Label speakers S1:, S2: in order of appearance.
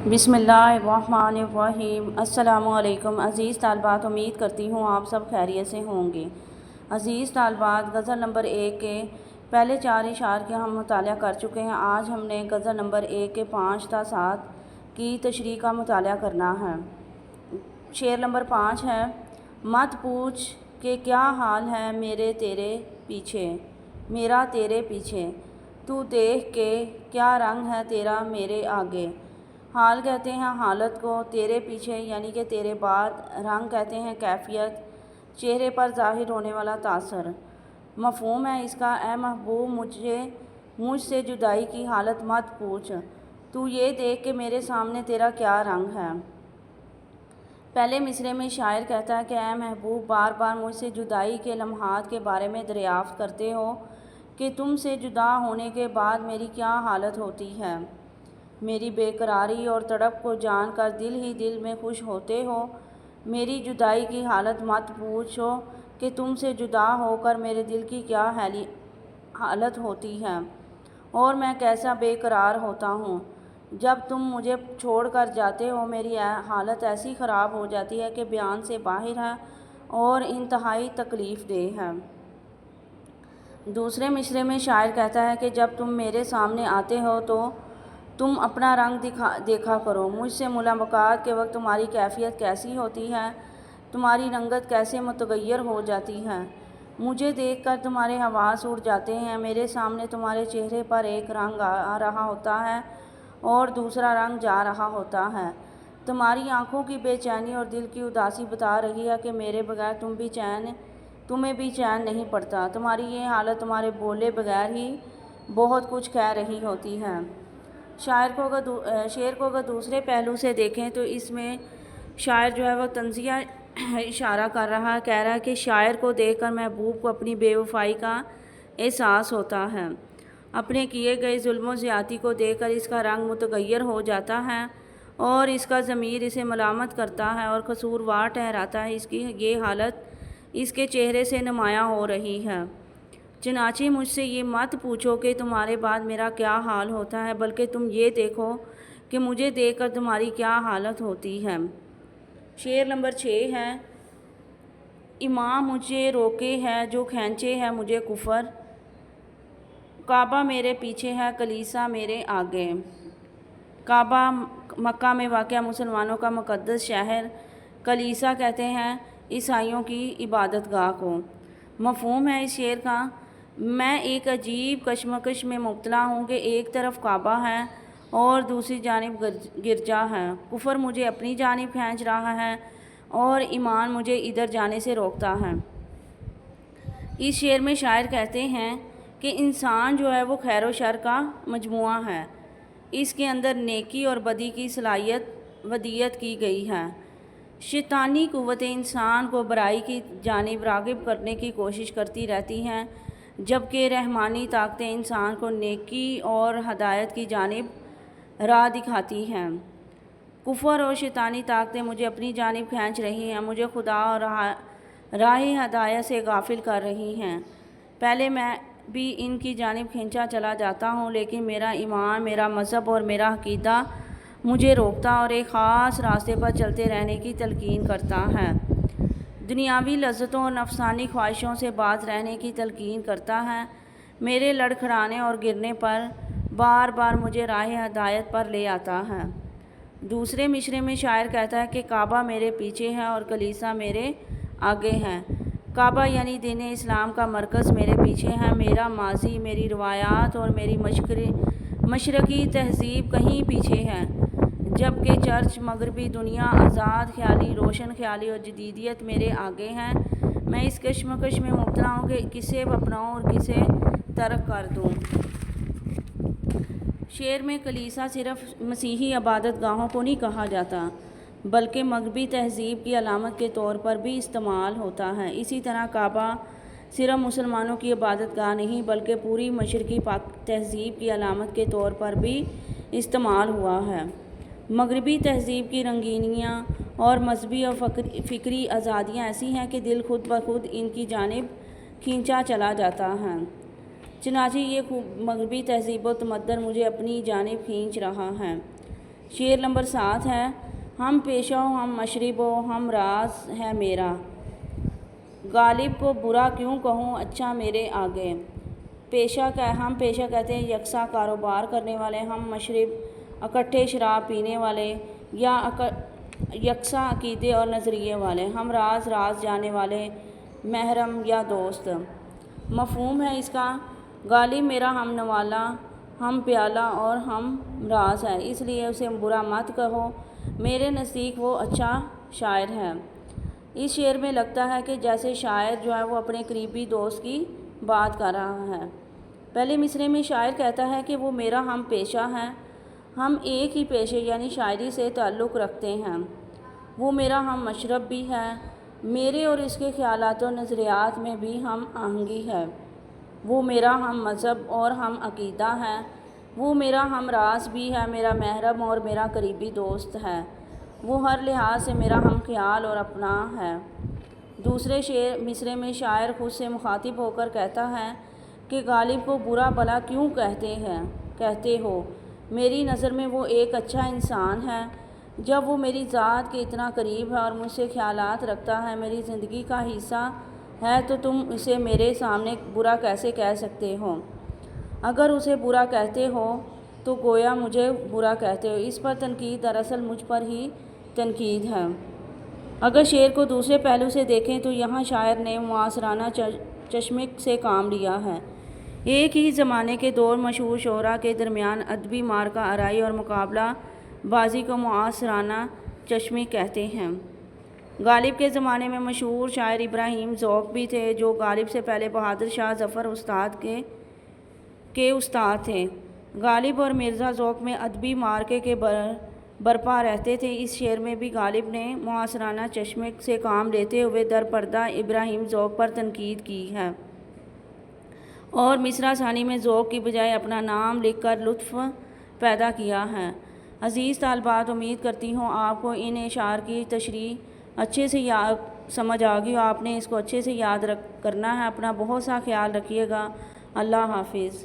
S1: बिस्मिल्लाहिर्रहमानिर्रहीम। अस्सलामु अलैकुम अज़ीज़ तालबात, उम्मीद करती हूँ आप सब खैरियत से होंगे। अज़ीज़ तालबात, गज़ल नंबर 1 के पहले 4 इशार के हम मुताला कर चुके हैं। आज हमने गज़ल नंबर 1 के 5 था 7 की तशरीह का मुताला करना है। शेर नंबर 5 है, मत पूछ कि क्या हाल है मेरे तेरे पीछे, मेरा तेरे पीछे, तू देख के क्या रंग है तेरा मेरे आगे। हाल कहते हैं हालत को, तेरे पीछे यानी कि तेरे बाद, रंग कहते हैं कैफियत, चेहरे पर ज़ाहिर होने वाला तासर। मफ़हूम है इसका, ए महबूब मुझसे जुदाई की हालत मत पूछ, तू ये देख कि मेरे सामने तेरा क्या रंग है। पहले मिसरे में शायर कहता है कि ए महबूब, बार बार मुझसे जुदाई के लम्हात के बारे में दरियाफ़्त करते हो कि तुमसे जुदा होने के बाद मेरी क्या हालत होती है। मेरी बेकरारी और तड़प को जानकर दिल ही दिल में खुश होते हो। मेरी जुदाई की हालत मत पूछो कि तुमसे जुदा होकर मेरे दिल की क्या हालत होती है और मैं कैसा बेकरार होता हूँ। जब तुम मुझे छोड़कर जाते हो मेरी हालत ऐसी ख़राब हो जाती है कि बयान से बाहर है और इंतहाई तकलीफ़ देह है। दूसरे मिसरे में शायर कहता है कि जब तुम मेरे सामने आते हो तो तुम अपना रंग देखा करो। मुझसे मुलाकात के वक्त तुम्हारी कैफियत कैसी होती है, तुम्हारी रंगत कैसे मुतगैर हो जाती है। मुझे देखकर तुम्हारे हवास उड़ जाते हैं। मेरे सामने तुम्हारे चेहरे पर एक रंग आ रहा होता है और दूसरा रंग जा रहा होता है। तुम्हारी आंखों की बेचैनी और दिल की उदासी बता रही है कि मेरे बगैर तुम्हें भी चैन नहीं पड़ता। तुम्हारी ये हालत तुम्हारे बोले बगैर ही बहुत कुछ कह रही होती है। शेर को अगर दूसरे पहलू से देखें तो इसमें शायर जो है वो तंज़िया इशारा कर रहा है, कह रहा है कि शायर को देखकर महबूब को अपनी बेवफाई का एहसास होता है। अपने किए गए जुल्म और ज़्यादती को देखकर इसका रंग मुतगैर हो जाता है और इसका ज़मीर इसे मलामत करता है और कसूरवार ठहराता है। इसकी ये हालत इसके चेहरे से नुमायाँ हो रही है। चनाचे मुझसे ये मत पूछो कि तुम्हारे बाद मेरा क्या हाल होता है, बल्कि तुम ये देखो कि मुझे देखकर तुम्हारी क्या हालत होती है। शेर नंबर 6 है, इमाम मुझे रोके है जो खींचे है मुझे कुफर, काबा मेरे पीछे है कलीसा मेरे आगे। काबा मक्का में वाक़या मुसलमानों का मुक़द्दस शहर, कलीसा कहते हैं ईसाइयों की इबादत गाह को। मफ़हूम है इस शेर का, मैं एक अजीब कशमकश में मुब्तला हूँ कि एक तरफ काबा है और दूसरी जानिब गिरजा है। कुफर मुझे अपनी जानिब खींच रहा है और ईमान मुझे इधर जाने से रोकता है। इस शेर में शायर कहते हैं कि इंसान जो है वो खैर व शर का मजमुआ है। इसके अंदर नेकी और बदी की सलाहियत वदियत की गई है। शैतानी कुव्वतें इंसान को बुराई की जानिब राग़िब करने की कोशिश करती रहती हैं, जबकि रहमानी ताकतें इंसान को नेकी और हदायत की जानिब राह दिखाती हैं। कुफर और शैतानी ताकतें मुझे अपनी जानिब खींच रही हैं, मुझे खुदा और राह हदायत से गाफिल कर रही हैं। पहले मैं भी इनकी जानिब खींचा चला जाता हूँ, लेकिन मेरा ईमान, मेरा मज़हब और मेरा अक़ीदा मुझे रोकता और एक ख़ास रास्ते पर चलते रहने की तलकीन करता है। दुनियावी लज्जतों और नफसानी ख्वाहिशों से बाज रहने की तलकीन करता है। मेरे लड़खड़ाने और गिरने पर बार बार मुझे राह हदायत पर ले आता है। दूसरे मिसरे में शायर कहता है कि काबा मेरे पीछे है और कलीसा मेरे आगे है। काबा यानी दीन इस्लाम का मरकज़ मेरे पीछे है। मेरा माजी, मेरी रवायात और मेरी मशरक़ी तहज़ीब कहीं पीछे है, जबकि चर्च, मगरबी दुनिया, आज़ाद ख्याली, रोशन ख्याली और जदीदियत मेरे आगे हैं। मैं इस कशमकश में मुब्तला हूँ कि किसे अपनाऊँ और किसे तर्क कर दूँ। शेर में कलीसा सिर्फ़ मसीही इबादत गाहों को नहीं कहा जाता, बल्कि मगरबी तहज़ीब की अलामत के तौर पर भी इस्तेमाल होता है। इसी तरह काबा सिर्फ मुसलमानों की इबादत गाह नहीं, बल्कि पूरी मशरक़ी पाक तहज़ीब की अलामत के तौर पर भी इस्तेमाल हुआ है। मगरबी तहज़ीब की रंगीनियाँ और मजहबी और फ़िक्री आज़ादियाँ ऐसी हैं कि दिल खुद ब खुद इनकी जानिब खींचा चला जाता है। चनाचे ये मगरबी तहज़ीब व तमद्दुन मुझे अपनी जानिब खींच रहा है। شعر نمبر 7 ہے، ہم پیشہ ہو ہم مشرب ہو ہم راز ہے میرا، غالب کو برا کیوں کہوں اچھا میرے آگے۔ ہم پیشہ کہتے ہیں یکساں کاروبار کرنے والے، ہم مشرب اکٹھے شراب پینے والے یا یکساں عقیدے اور نظریے والے، ہم راز جانے والے، محرم یا دوست۔ مفہوم ہے اس کا، غالب میرا ہم نوالا، ہم پیالہ اور ہم راز ہے، اس لیے اسے برا مت کہو، میرے نزدیک وہ اچھا شاعر ہے۔ اس شعر میں لگتا ہے کہ جیسے شاعر جو ہے وہ اپنے قریبی دوست کی بات کر رہا ہے۔ پہلے مصرعے میں شاعر کہتا ہے کہ وہ میرا ہم پیشہ ہے، ہم ایک ہی پیشے یعنی شاعری سے تعلق رکھتے ہیں، وہ میرا ہم مشرب بھی ہے، میرے اور اس کے خیالات و نظریات میں بھی ہم آہنگی ہے، وہ میرا ہم مذہب اور ہم عقیدہ ہے، وہ میرا ہم راز بھی ہے، میرا محرم اور میرا قریبی دوست ہے، وہ ہر لحاظ سے میرا ہم خیال اور اپنا ہے۔ دوسرے مصرعے میں شاعر خود سے مخاطب ہو کر کہتا ہے کہ غالب کو برا بھلا کیوں کہتے ہو، میری نظر میں وہ ایک اچھا انسان ہے، جب وہ میری ذات کے اتنا قریب ہے اور مجھ سے خیالات رکھتا ہے، میری زندگی کا حصہ ہے، تو تم اسے میرے سامنے برا کیسے کہہ سکتے ہو؟ اگر اسے برا کہتے ہو تو گویا مجھے برا کہتے ہو، اس پر تنقید دراصل مجھ پر ہی تنقید ہے۔ اگر شعر کو دوسرے پہلو سے دیکھیں تو یہاں شاعر نے معاصرانہ چشمے سے کام لیا ہے۔ ایک ہی زمانے کے دو مشہور شعراء کے درمیان ادبی مارکہ آرائی اور مقابلہ بازی کو معاصرانہ چشمے کہتے ہیں۔ غالب کے زمانے میں مشہور شاعر ابراہیم ذوق بھی تھے، جو غالب سے پہلے بہادر شاہ ظفر استاد کے استاد تھے۔ غالب اور مرزا ذوق میں ادبی مارکے کے برپا رہتے تھے۔ اس شعر میں بھی غالب نے معاصرانہ چشمے سے کام لیتے ہوئے درپردہ ابراہیم ذوق پر تنقید کی ہے اور مصرع ثانی میں ذوق کی بجائے اپنا نام لکھ کر لطف پیدا کیا ہے۔ عزیز طالبات، امید کرتی ہوں آپ کو ان اشعار کی تشریح اچھے سے سمجھ آ گئی، آپ نے اس کو اچھے سے یاد کرنا ہے۔ اپنا بہت سا خیال رکھیے گا۔ اللہ حافظ۔